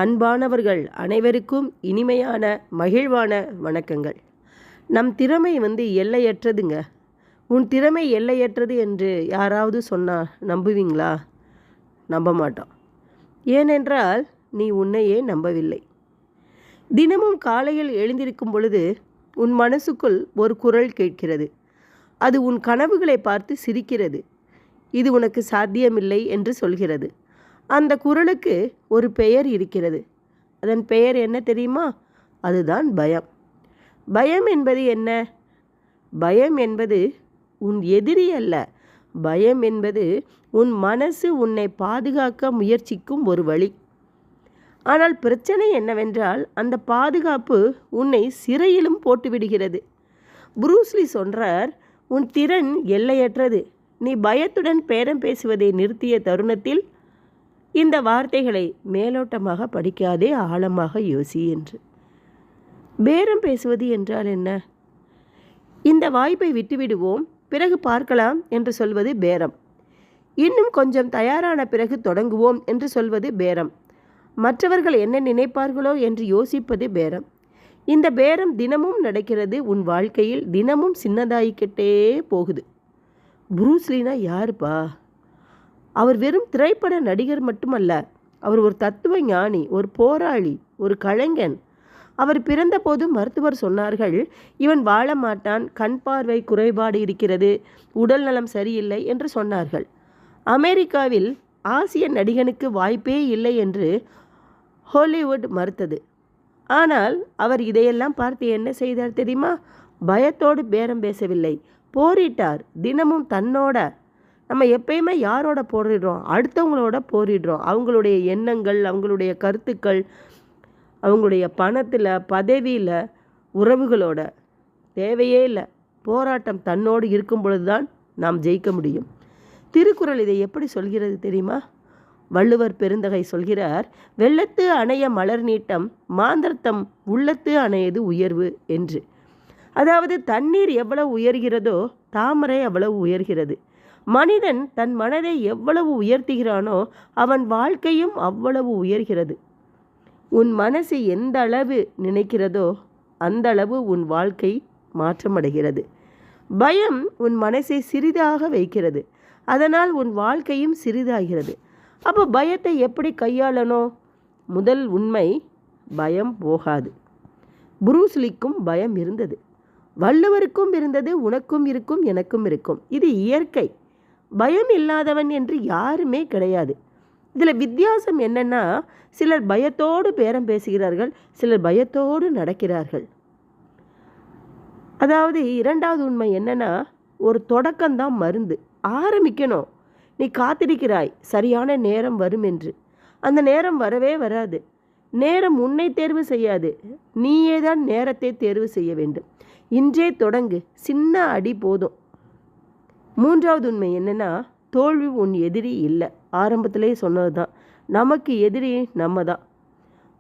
அன்பானவர்கள் அனைவருக்கும் இனிமையான மகிழ்வான வணக்கங்கள். நம் திறமை எல்லையற்றதுங்க. உன் திறமை எல்லையற்றது என்று யாராவது சொன்னால் நம்புவீங்களா? நம்ப மாட்டோம். ஏனென்றால் நீ உன்னையே நம்பவில்லை. தினமும் காலையில் எழுந்திருக்கும் பொழுது உன் மனசுக்குள் ஒரு குரல் கேட்கிறது. அது உன் கனவுகளை பார்த்து சிரிக்கிறது. இது உனக்கு சாத்தியமில்லை என்று சொல்கிறது. அந்த குரலுக்கு ஒரு பெயர் இருக்கிறது. அதன் பெயர் என்ன தெரியுமா? அதுதான் பயம். பயம் என்பது என்ன? பயம் என்பது உன் எதிரி அல்ல. பயம் என்பது உன் மனசு உன்னை பாதுகாக்க முயற்சிக்கும் ஒரு வழி. ஆனால் பிரச்சனை என்னவென்றால் அந்த பாதுகாப்பு உன்னை சிறையிலும் போட்டுவிடுகிறது. புரூஸ்லி சொல்றார், உன் திறன் எல்லையற்றது. நீ பயத்துடன் பேரம் பேசுவதை நிறுத்திய தருணத்தில் இந்த வார்த்தைகளை மேலோட்டமாக படிக்காதே, ஆழமாக யோசி என்று. பேரம் பேசுவது என்றால் என்ன? இந்த வாய்ப்பை விட்டுவிடுவோம், பிறகு பார்க்கலாம் என்று சொல்வது பேரம். இன்னும் கொஞ்சம் தயாரான பிறகு தொடங்குவோம் என்று சொல்வது பேரம். மற்றவர்கள் என்ன நினைப்பார்களோ என்று யோசிப்பது பேரம். இந்த பேரம் தினமும் நடக்கிறது. உன் வாழ்க்கையில் தினமும் சின்னதாகிக்கிட்டே போகுது. புரூஸ்லினா யாருப்பா? அவர் வெறும் திரைப்பட நடிகர் மட்டுமல்ல. அவர் ஒரு தத்துவ ஞானி, ஒரு போராளி, ஒரு கலைஞன். அவர் பிறந்தபோது மருத்துவர் சொன்னார்கள், இவன் வாழ மாட்டான், கண் பார்வை குறைபாடு இருக்கிறது, உடல் நலம் சரியில்லை என்று சொன்னார்கள். அமெரிக்காவில் ஆசிய நடிகனுக்கு வாய்ப்பே இல்லை என்று ஹாலிவுட் மறுத்தது. ஆனால் அவர் இதையெல்லாம் பார்த்து என்ன செய்தார் தெரியுமா? பயத்தோடு பேரம் பேசவில்லை, போரிட்டார். தினமும் தன்னோட. நம்ம எப்பயுமே யாரோட போரிடுறோம்? அடுத்தவங்களோட போரிடுறோம். அவங்களுடைய எண்ணங்கள், அவங்களுடைய கருத்துக்கள், அவங்களுடைய பணத்தில், பதவியில், உறவுகளோட. தேவையே இல்லை. போராட்டம் தன்னோடு இருக்கும் பொழுது தான் நாம் ஜெயிக்க முடியும். திருக்குறள் இதை எப்படி சொல்கிறது தெரியுமா? வள்ளுவர் பெருந்தகை சொல்கிறார், வெள்ளத்து அணைய மலர் நீட்டம், மாந்தர்த்தம் உள்ளத்து அணையது உயர்வு என்று. அதாவது தண்ணீர் எவ்வளவு உயர்கிறதோ தாமரை அவ்வளவு உயர்கிறது. மனிதன் தன் மனதை எவ்வளவு உயர்த்துகிறானோ அவன் வாழ்க்கையும் அவ்வளவு உயர்கிறது. உன் மனசு எந்த அளவு நினைக்கிறதோ அந்த அளவு உன் வாழ்க்கை மாற்றமடைகிறது. பயம் உன் மனசை சிறிதாக வைக்கிறது. அதனால் உன் வாழ்க்கையும் சிறிதாகிறது. அப்போ பயத்தை எப்படி கையாளணும்? முதல் உண்மை, பயம் போகாது. புரூஸ்லிக்கும் பயம் இருந்தது, வள்ளுவருக்கும் இருந்தது, உனக்கும் இருக்கும், எனக்கும் இருக்கும். இது இயற்கை. பயம் இல்லாதவன் என்று யாருமே கிடையாது. இதில் வித்தியாசம் என்னென்னா, சிலர் பயத்தோடு பேரம் பேசுகிறார்கள், சிலர் பயத்தோடு நடக்கிறார்கள். அதாவது இரண்டாவது உண்மை என்னென்னா, ஒரு தொடக்கம்தான் மருந்து. ஆரம்பிக்கணும். நீ காத்திருக்கிறாய் சரியான நேரம் வரும் என்று. அந்த நேரம் வரவே வராது. நேரம் உன்னை தேர்வு செய்யாது, நீயே தான் நேரத்தை தேர்வு செய்ய வேண்டும். இன்றே தொடங்கு. சின்ன அடி போதும். மூன்றாவது உண்மை என்னென்னா, தோல்வி உன் எதிரி இல்லை. ஆரம்பத்திலே சொன்னது தான், நமக்கு எதிரி நம்ம தான்.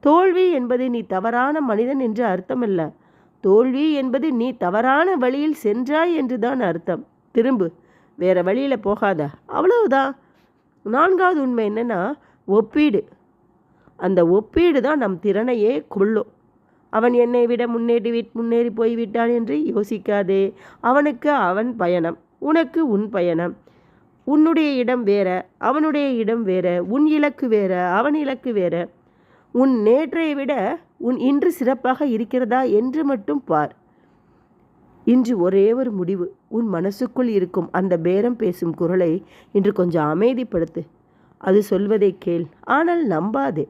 தோல்வி என்பது நீ தவறான மனிதன் என்று அர்த்தம் இல்லை. தோல்வி என்பது நீ தவறான வழியில் சென்றாய் என்று தான் அர்த்தம். திரும்பு, வேறு வழியில் போகாத, அவ்வளவுதான். நான்காவது உண்மை என்னென்னா, ஒப்பீடு. அந்த ஒப்பீடு தான் நம் திறனையே கொள்ளும். அவன் என்னை விட முன்னேறி போய்விட்டான் என்று யோசிக்காதே. அவனுக்கு அவன் பயணம், உனக்கு உன் பயணம். உன்னுடைய இடம் வேற, அவனுடைய இடம் வேற. உன் இலக்கு வேற, அவன் இலக்கு வேற. உன் நேற்றை விட உன் இன்று சிறப்பாக இருக்கிறதா என்று மட்டும் பார். இன்று ஒரே ஒரு முடிவு. உன் மனசுக்குள் இருக்கும் அந்த பேரம் பேசும் குரலை இன்று கொஞ்சம் அமைதிப்படுத்து. அது சொல்வதை கேள், ஆனால் நம்பாதே.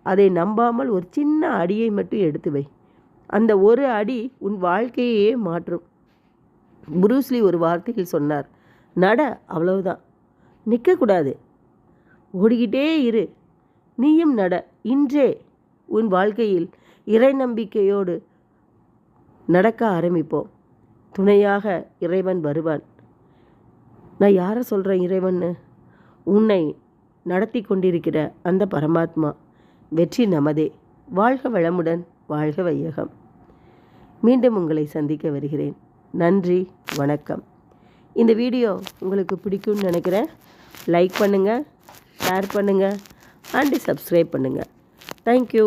அதை நம்பாமல் ஒரு சின்ன அடியை மட்டும் எடுத்து வை. அந்த ஒரு அடி உன் வாழ்க்கையே மாற்றும். புரூஸ்லி ஒரு வார்த்தையில் சொன்னார், நட, அவ்வளவுதான். நிற்கக்கூடாது, ஓடிக்கிட்டே இரு. நீயும் நட. இன்றே உன் வாழ்க்கையில் இறை நம்பிக்கையோடு நடக்க ஆரம்பிப்போம். துணையாக இறைவன் வருவான். நான் யாரை சொல்கிறேன் இறைவன்னு? உன்னை நடத்தி கொண்டிருக்கிற அந்த பரமாத்மா. வெற்றி நமதே. வாழ்க வளமுடன், வாழ்க வையகம். மீண்டும் உங்களை சந்திக்க வருகிறேன். நன்றி, வணக்கம். இந்த வீடியோ உங்களுக்கு பிடிக்கும்னு நினைக்கிறேன். லைக் பண்ணுங்கள், ஷேர் பண்ணுங்கள் அண்டு சப்ஸ்கிரைப் பண்ணுங்கள். தேங்க்யூ.